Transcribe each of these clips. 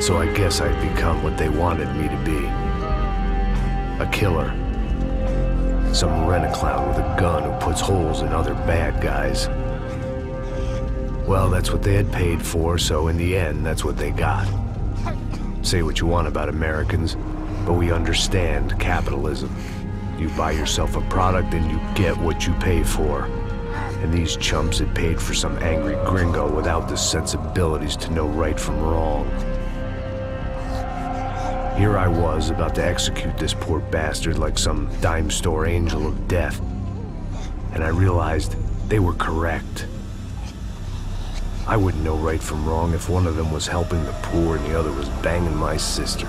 So I guess I'd become what they wanted me to be. A killer. Some rent-a-clown with a gun who puts holes in other bad guys. Well, that's what they had paid for, so in the end, that's what they got. Say what you want about Americans, but we understand capitalism. You buy yourself a product and you get what you pay for. And these chumps had paid for some angry gringo without the sensibilities to know right from wrong. Here I was, about to execute this poor bastard like some dime store angel of death. And I realized they were correct. I wouldn't know right from wrong if one of them was helping the poor and the other was banging my sister.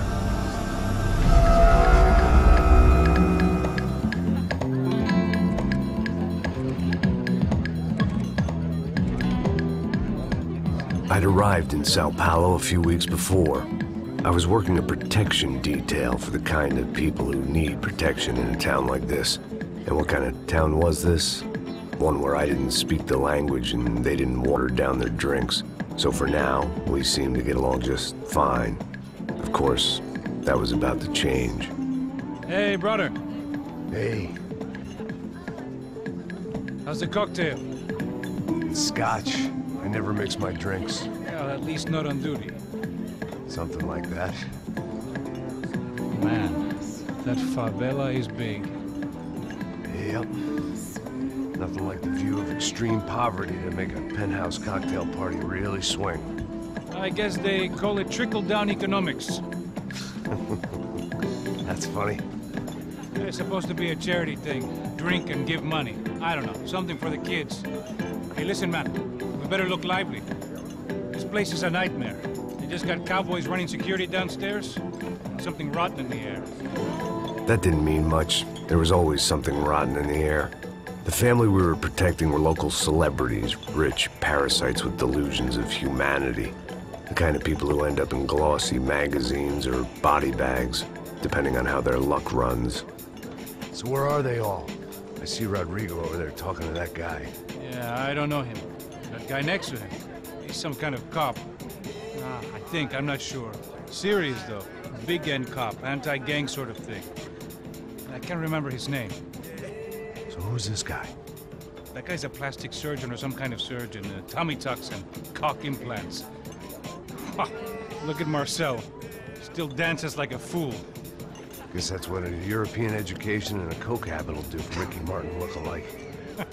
I'd arrived in Sao Paulo a few weeks before. I was working a protection detail for the kind of people who need protection in a town like this. And what kind of town was this? One where I didn't speak the language and they didn't water down their drinks. So for now, we seemed to get along just fine. Of course, that was about to change. Hey, brother. Hey. How's the cocktail? It's scotch. I never mix my drinks. Well, at least not on duty. Something like that. Man, that favela is big. Yep. Nothing like the view of extreme poverty to make a penthouse cocktail party really swing. I guess they call it trickle-down economics. That's funny. It's supposed to be a charity thing. Drink and give money. I don't know, something for the kids. Hey, listen, man. We better look lively. This place is a nightmare. They just got cowboys running security downstairs. Something rotten in the air. That didn't mean much. There was always something rotten in the air. The family we were protecting were local celebrities, rich parasites with delusions of humanity. The kind of people who end up in glossy magazines or body bags, depending on how their luck runs. So where are they all? I see Rodrigo over there talking to that guy. Yeah, I don't know him. That guy next to him. He's some kind of cop. I think, I'm not sure. Serious, though. Big end cop, anti-gang sort of thing. I can't remember his name. So who's this guy? That guy's a plastic surgeon or some kind of surgeon. Tummy tucks and cock implants. Look at Marcel. Still dances like a fool. Guess that's what a European education and a coke habit will do for Ricky Martin look-alike.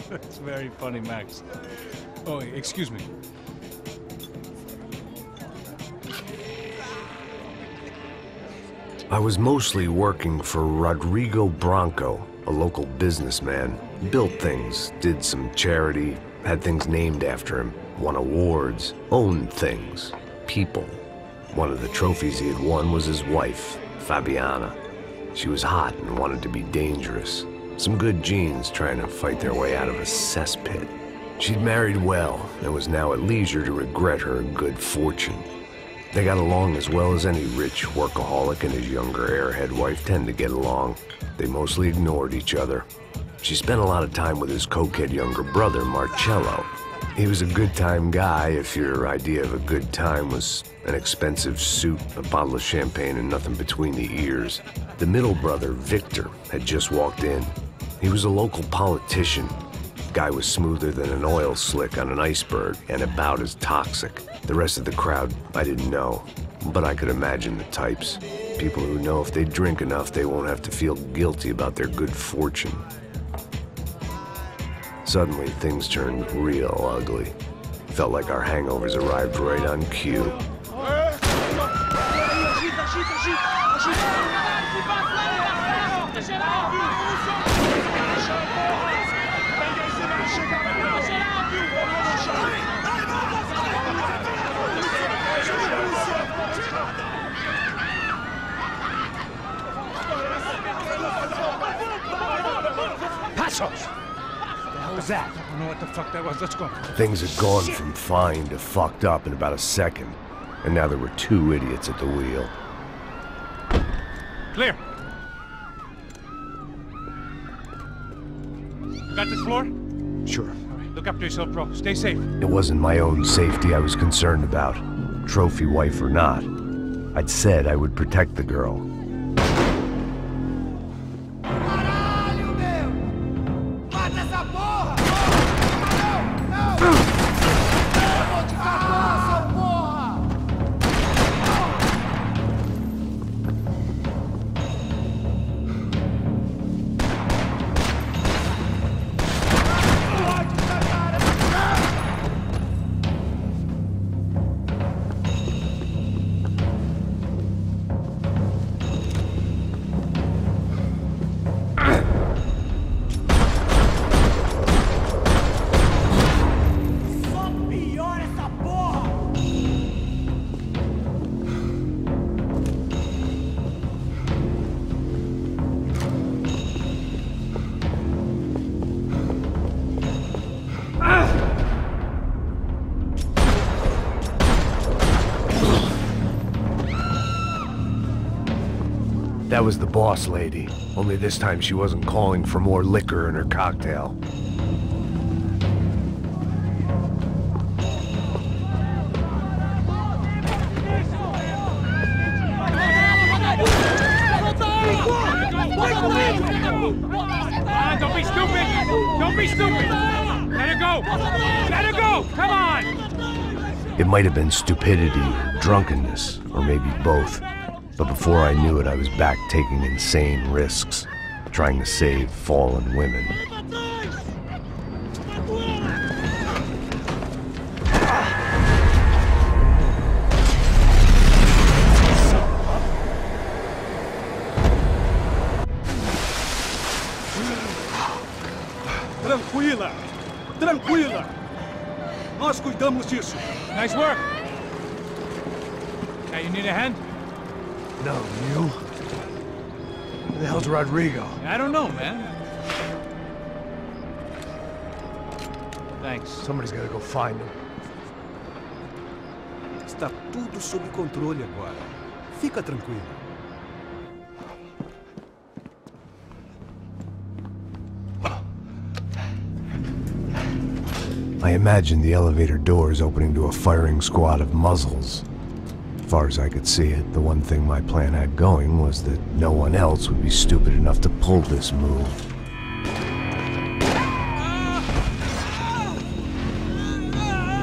That's very funny, Max. Oh, excuse me. I was mostly working for Rodrigo Branco, a local businessman. Built things, did some charity, had things named after him, won awards, owned things, people. One of the trophies he had won was his wife, Fabiana. She was hot and wanted to be dangerous. Some good genes trying to fight their way out of a cesspit. She'd married well and was now at leisure to regret her good fortune. They got along as well as any rich workaholic and his younger airhead wife tend to get along. They mostly ignored each other. She spent a lot of time with his cokehead younger brother, Marcello. He was a good-time guy if your idea of a good time was an expensive suit, a bottle of champagne, and nothing between the ears. The middle brother, Victor, had just walked in. He was a local politician. Guy was smoother than an oil slick on an iceberg and about as toxic. The rest of the crowd, I didn't know, but I could imagine the types. People who know if they drink enough, they won't have to feel guilty about their good fortune. Suddenly, things turned real ugly. Felt like our hangovers arrived right on cue. Passos! What was that? I don't know what the fuck that was. Let's go. Things had gone from fine to fucked up in about a second, and now there were two idiots at the wheel. Clear. Got this floor? Sure. All right, look after yourself, bro. Stay safe. It wasn't my own safety I was concerned about, trophy wife or not. I'd said I would protect the girl. That was the boss lady, only this time she wasn't calling for more liquor in her cocktail. Don't be stupid! Don't be stupid! Let her go! Let her go! Come on! It might have been stupidity, drunkenness, or maybe both. But before I knew it, I was back taking insane risks, trying to save fallen women. Tranquila! Tranquila! Nós cuidamos disso. Nice work! Hey, you need a hand? No, you? Who the hell's Rodrigo? I don't know, man. Thanks. Somebody's gotta go find him. Está tudo sob controle agora. Fica tranquilo. I imagined the elevator doors opening to a firing squad of muzzles. As far as I could see it, the one thing my plan had going was that no one else would be stupid enough to pull this move.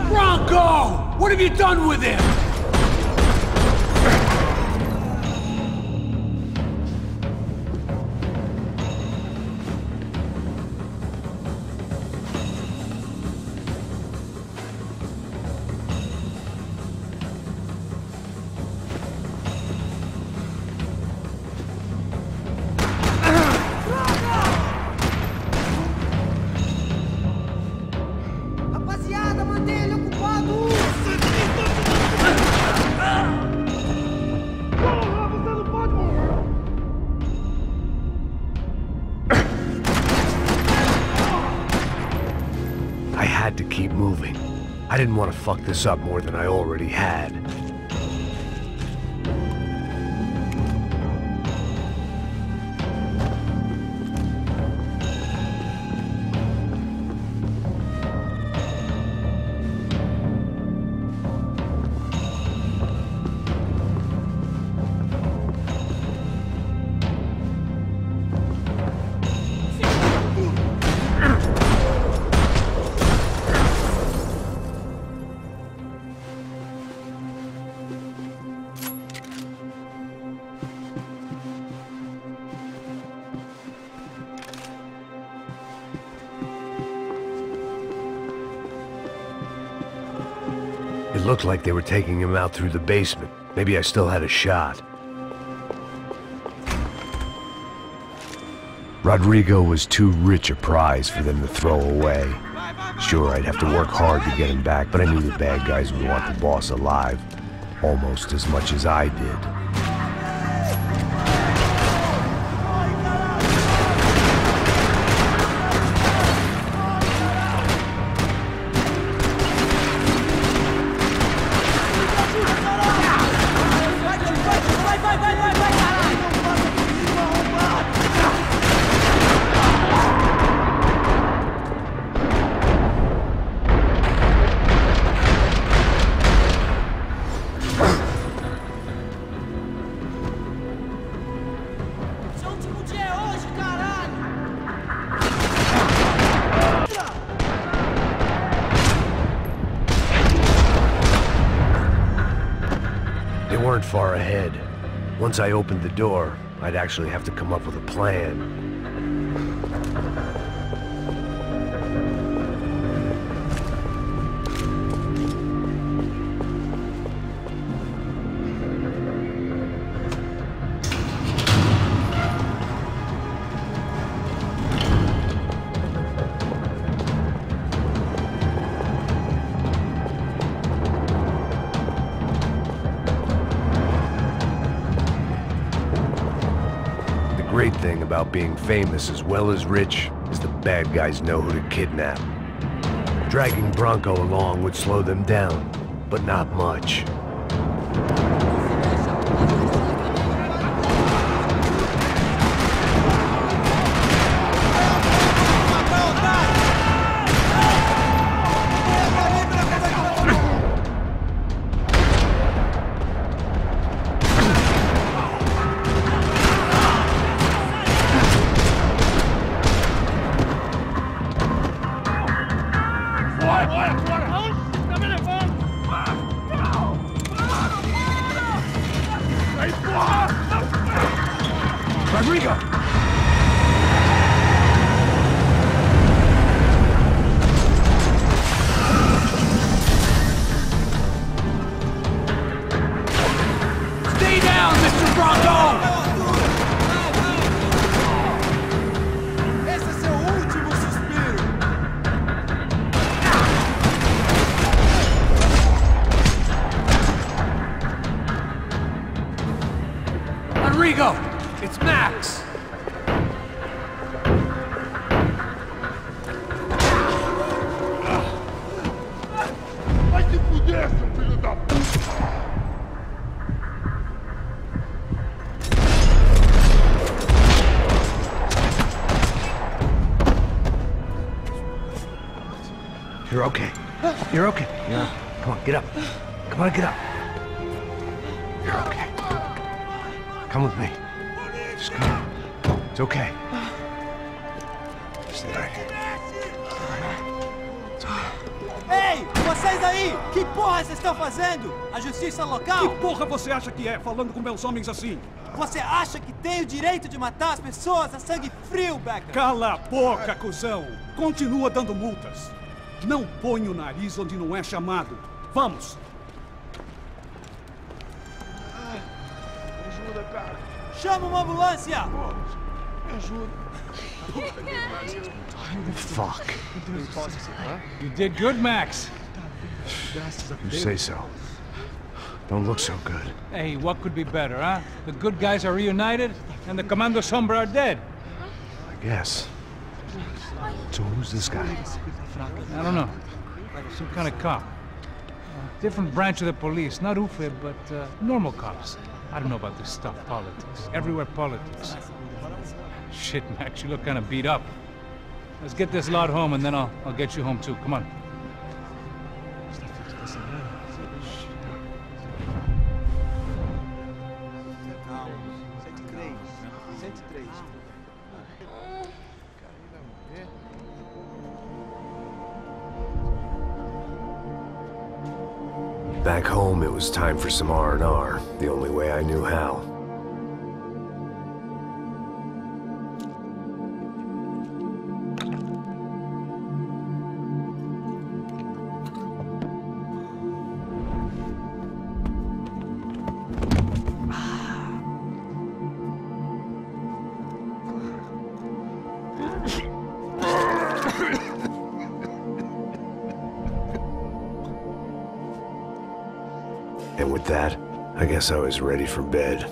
Bronco! What have you done with him? To keep moving. I didn't want to fuck this up more than I already had. It looked like they were taking him out through the basement. Maybe I still had a shot. Rodrigo was too rich a prize for them to throw away. Sure, I'd have to work hard to get him back, but I knew the bad guys would want the boss alive, almost as much as I did. weren't far ahead. Once I opened the door, I'd actually have to come up with a plan. The great thing about being famous as well as rich is the bad guys know who to kidnap. Dragging Bronco along would slow them down, but not much. Rodrigo! Stay down, Mr. Bronco! Esse é seu último suspiro! Rodrigo! It's Max! Vai se fuder, seu filho da puta! You're okay. You're okay. Yeah. Come on, get up. Come on, get up. You're okay. Come with me. Just come on. It's okay. Stay right here. It's okay. Ei, vocês aí! Que porra vocês estão fazendo? A justiça local? Que porra você acha que é, falando com meus homens assim? Você acha que tem o direito de matar as pessoas a sangue frio, Becker? Cala a boca, cuzão! Continua dando multas. Não põe o nariz onde não é chamado. Vamos! Me ajuda, cara. Chama uma ambulância! Pô, me ajuda. Fuck. You did good, Max. You say so. Don't look so good. Hey, what could be better, huh? The good guys are reunited, and the Commando Sombra are dead. I guess. So who's this guy? I don't know. Some kind of cop. Different branch of the police. Not UFE, but normal cops. I don't know about this stuff, politics. Everywhere politics. Shit, Max, you look kind of beat up. Let's get this lot home, and then I'll get you home too. Come on. Back home, it was time for some R&R, the only way I knew how. And with that, I guess I was ready for bed.